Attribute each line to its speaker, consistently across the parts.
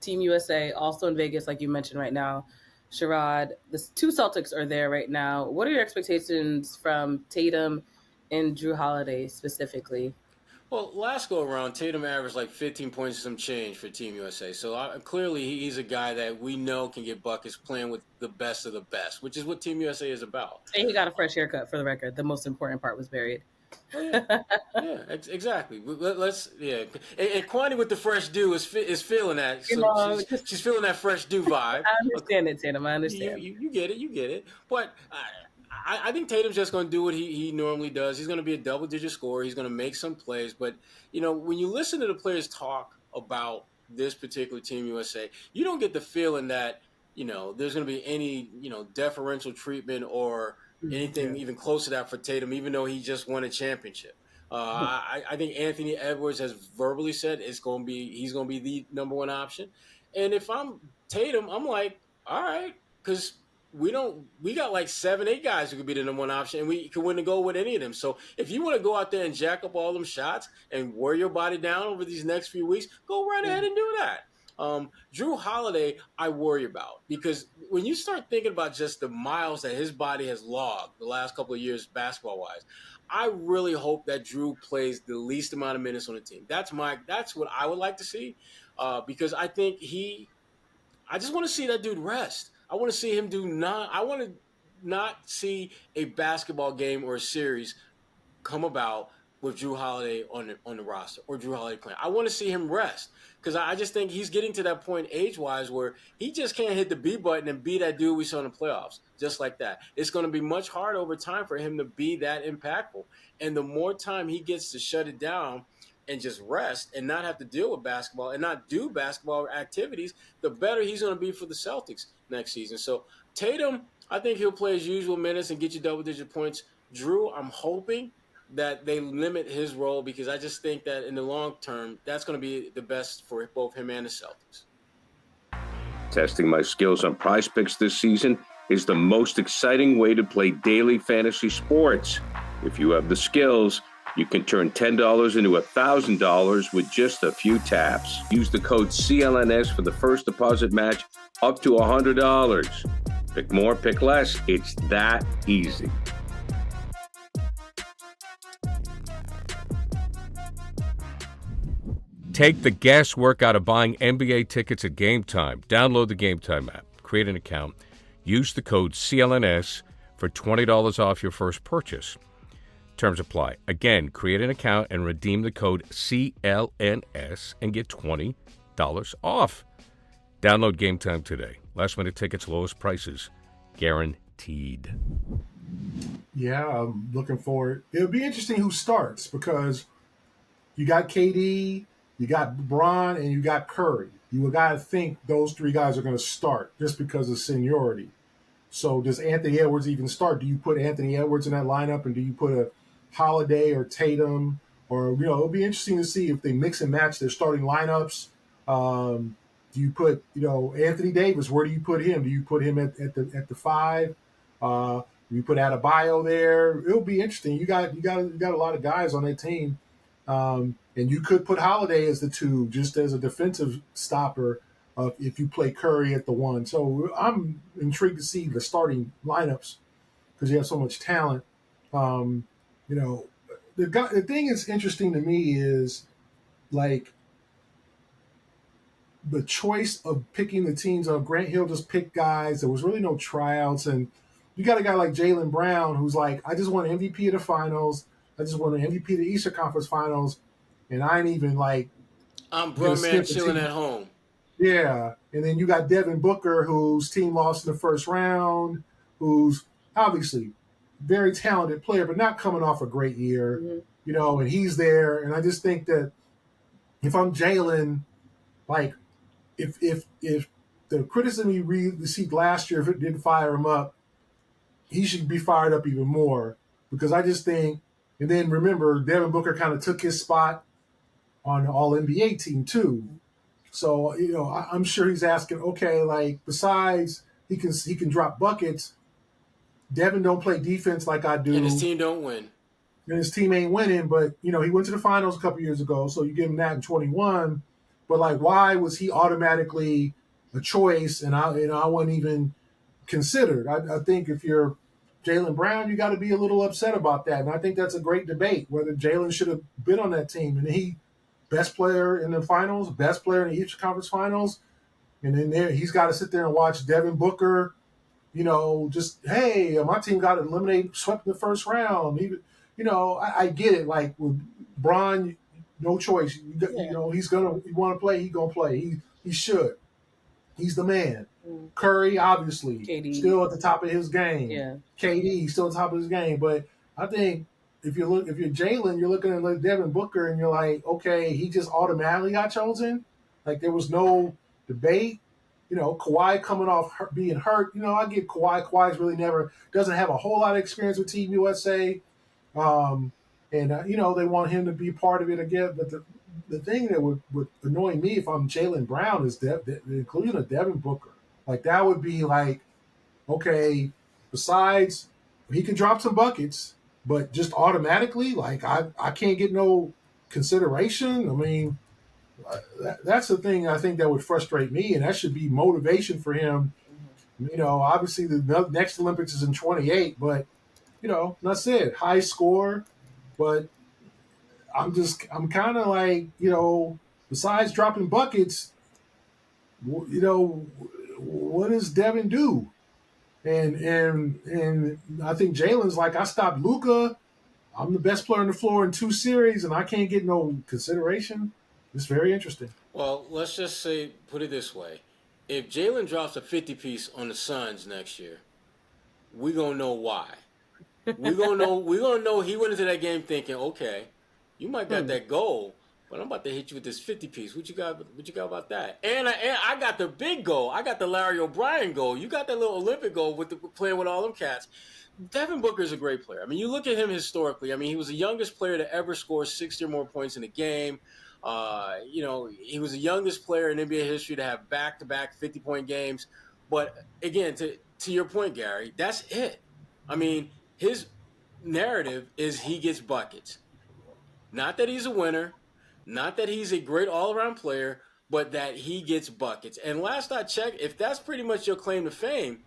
Speaker 1: Team USA, also in Vegas, like you mentioned right now. Sherrod, the two Celtics are there right now. What are your expectations from Tatum and Drew Holiday specifically?
Speaker 2: Well, last go around, Tatum averaged like 15 points and some change for Team USA. So clearly, he's a guy that we know can get buckets playing with the best of the best, which is what Team USA is about.
Speaker 1: And he got a fresh haircut for the record. The most important part was buried.
Speaker 2: Oh yeah, yeah, exactly. Let's And Kwani with the fresh dew is feeling that. So she's feeling that fresh dew vibe.
Speaker 1: I understand it, Tatum. I understand.
Speaker 2: You get it. You get it. But I think Tatum's just going to do what he normally does. He's going to be a double-digit scorer. He's going to make some plays. But, when you listen to the players talk about this particular Team USA, you don't get the feeling that, there's going to be any, deferential treatment or anything even close to that for Tatum, even though he just won a championship. I think Anthony Edwards has verbally said he's going to be the number one option. And if I'm Tatum, I'm like, all right, because we got like 7-8 guys who could be the number one option, and we can win the goal with any of them. So if you want to go out there and jack up all them shots and wear your body down over these next few weeks, go right ahead and do that. Drew Holiday, I worry about, because when you start thinking about just the miles that his body has logged the last couple of years basketball-wise, I really hope that Drew plays the least amount of minutes on the team. That's what I would like to see, because I think I just want to see that dude rest. I want to see him I want to not see a basketball game or a series come about with Drew Holiday on the roster or Drew Holiday playing. I want to see him rest, because I just think he's getting to that point age-wise where he just can't hit the B button and be that dude we saw in the playoffs, just like that. It's going to be much harder over time for him to be that impactful. And the more time he gets to shut it down and just rest and not have to deal with basketball and not do basketball activities, the better he's going to be for the Celtics next season. So Tatum, I think he'll play his usual minutes and get you double-digit points. Drew, I'm hoping that they limit his role, because I just think that in the long term, that's going to be the best for both him and the Celtics.
Speaker 3: Testing my skills on Prize Picks this season is the most exciting way to play daily fantasy sports. If you have the skills, you can turn $10 into $1,000 with just a few taps. Use the code CLNS for the first deposit match up to $100. Pick more, pick less. It's that easy.
Speaker 4: Take the guesswork out of buying NBA tickets at Game Time. Download the Game Time app, create an account, use the code CLNS for $20 off your first purchase. Terms apply. Again, create an account and redeem the code CLNS and get $20 off. Download Game Time today. Last minute tickets, lowest prices, guaranteed.
Speaker 5: Yeah, I'm looking forward. It'll be interesting who starts, because you got KD, you got LeBron, and you got Curry. You got to think those three guys are going to start just because of seniority. So does Anthony Edwards even start? Do you put Anthony Edwards in that lineup, and do you put a Holiday or Tatum? Or, it'll be interesting to see if they mix and match their starting lineups. Do you put, Anthony Davis? Where do you put him? Do you put him at the 5? Do you put Adebayo there? It'll be interesting. You got a lot of guys on that team. And you could put Holiday as the 2, just as a defensive stopper, if you play Curry at the 1. So I'm intrigued to see the starting lineups, because you have so much talent. The thing that's interesting to me is, like, the choice of picking the teams. Grant Hill just picked guys. There was really no tryouts. And you got a guy like Jaylen Brown who's like, I just want an MVP of the finals. I just want an MVP of the Eastern Conference Finals. And I ain't even like,
Speaker 2: I'm grown man chilling at home.
Speaker 5: Yeah. And then you got Devin Booker, whose team lost in the first round, who's obviously very talented player, but not coming off a great year, and he's there. And I just think that if I'm Jaylen, like, if the criticism he received last year, if it didn't fire him up, he should be fired up even more, because I just think, and then remember, Devin Booker kind of took his spot on the All-NBA team too. So, I'm sure he's asking, okay, like, besides he can drop buckets, Devin don't play defense like I do.
Speaker 2: And his team don't win.
Speaker 5: And his team ain't winning, but, he went to the finals a couple years ago, so you give him that in 21. But like, why was he automatically a choice? And I wasn't even considered. I think if you're Jaylen Brown, you got to be a little upset about that. And I think that's a great debate whether Jaylen should have been on that team. And he, best player in the finals, best player in the Eastern Conference Finals. And then he's got to sit there and watch Devin Booker, just, hey, my team got eliminated, swept in the first round. Even, I get it. Like with Bron, no choice. He's going to, you want to play, he's going to play. He should. He's the man. Curry, obviously,
Speaker 1: KD.
Speaker 5: Still at the top of his game.
Speaker 1: Yeah.
Speaker 5: KD, still at the top of his game. But I think if you're Jaylen, you're looking at like Devin Booker, and you're like, okay, he just automatically got chosen. Like there was no debate. Kawhi coming off being hurt. I get Kawhi. Kawhi's really doesn't have a whole lot of experience with Team USA. And they want him to be part of it again. But the thing that would annoy me if I'm Jaylen Brown is the inclusion of Devin Booker. Like that would be like, okay, besides he can drop some buckets, but just automatically, like I can't get no consideration. I mean, that's the thing I think that would frustrate me, and that should be motivation for him. Obviously the next Olympics is in 2028, but that's it. High score, but I'm kind of like, besides dropping buckets, what does Devin do? And I think Jaylen's like, I stopped Luka. I'm the best player on the floor in 2 series, and I can't get no consideration. It's very interesting.
Speaker 2: Well, let's just put it this way. If Jaylen drops a 50-piece on the Suns next year, we're going to know why. We're going to know he went into that game thinking, okay, you might got that goal, but I'm about to hit you with this 50-piece. What you got about that? And I got the big goal. I got the Larry O'Brien goal. You got that little Olympic goal with playing with all them cats. Devin Booker is a great player. I mean, you look at him historically. I mean, he was the youngest player to ever score 60 or more points in a game. He was the youngest player in NBA history to have back-to-back 50-point games. But again, to your point, Gary, that's it. I mean, his narrative is he gets buckets. Not that he's a winner, not that he's a great all-around player, but that he gets buckets. And last I checked, if that's pretty much your claim to fame,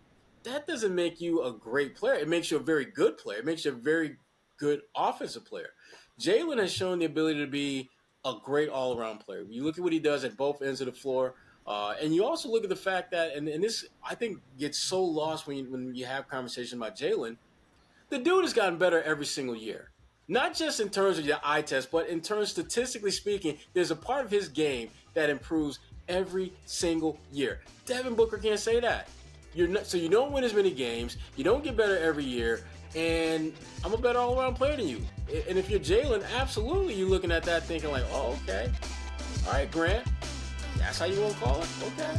Speaker 2: that doesn't make you a great player. It makes you a very good player. It makes you a very good offensive player. Jaylen has shown the ability to be a great all-around player. You look at what he does at both ends of the floor, and you also look at the fact that, and this I think gets so lost when you have conversations about Jaylen, the dude has gotten better every single year. Not just in terms of your eye test, but in terms, statistically speaking, there's a part of his game that improves every single year. Devin Booker can't say that. So you don't win as many games, you don't get better every year, and I'm a better all-around player than you. And if you're Jaylen, absolutely you're looking at that thinking like, oh, okay. All right, Grant, that's how you want to call it? Okay.